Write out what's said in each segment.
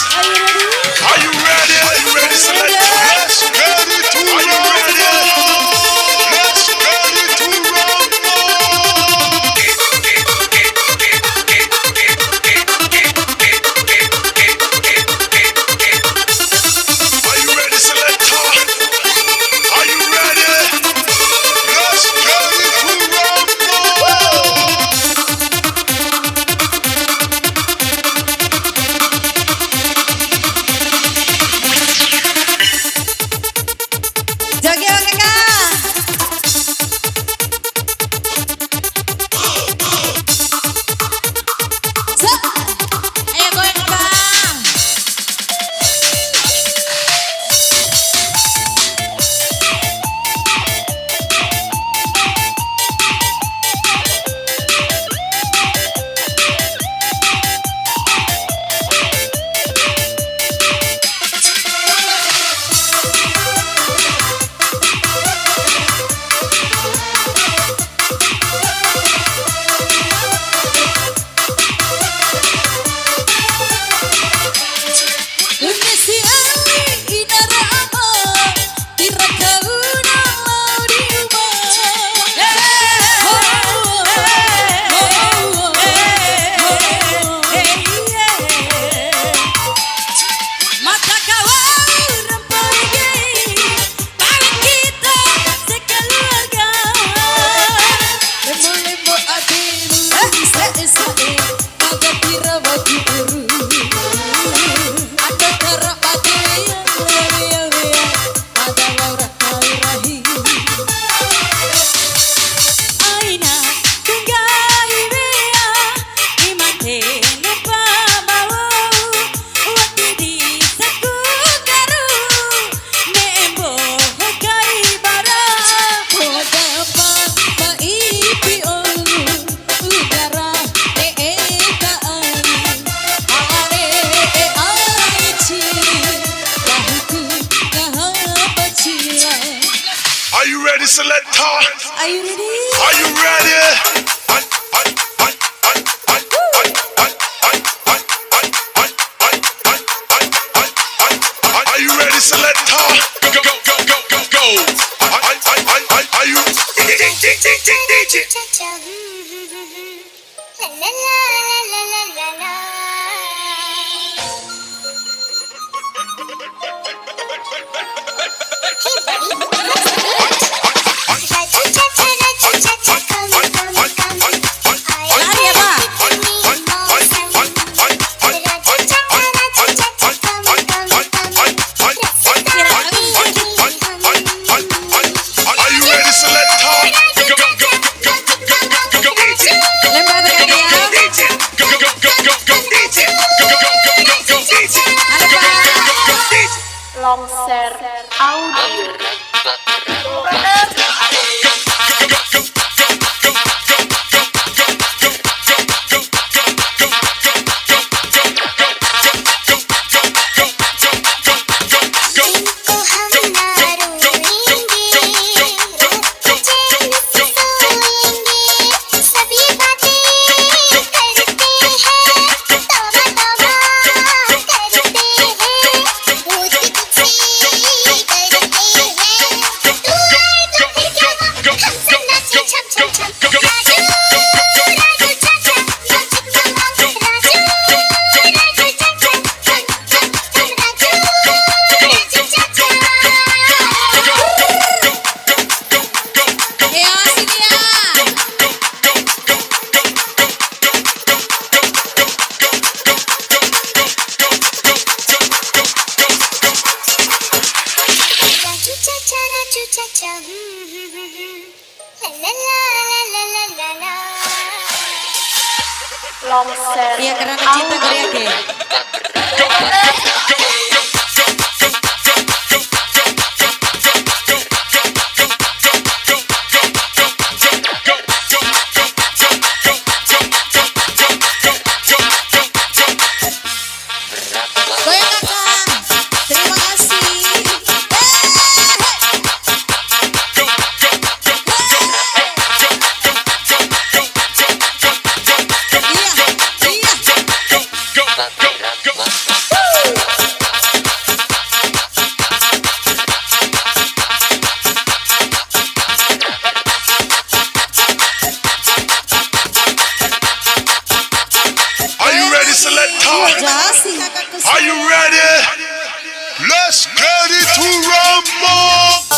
Are you ready? Are you ready, selector? Let's ready to roll. Are you ready? Let's ready to Are you ready, selector? Are you ready? Let's ready to Joget kakak. Ayo goyang bang. Are you ready, selector? Are you ready? Are you ready? Are you ready, selector? Go, go, go, go, go, go, go. Are you? Lari ya pak. Are you ready, selector? Go, go, go, go, go, go, go, go, go. Lempar ke kaki ya. Go, go, go, go, go, go. Go, go, go, go, go, go. Halo pak. Longser audio. Longser Iya karena cinta Korea ke. Goyang kakak. Terima kasih. Iya. selector? Are you ready? Let's get it to rumble.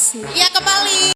Iya kembali.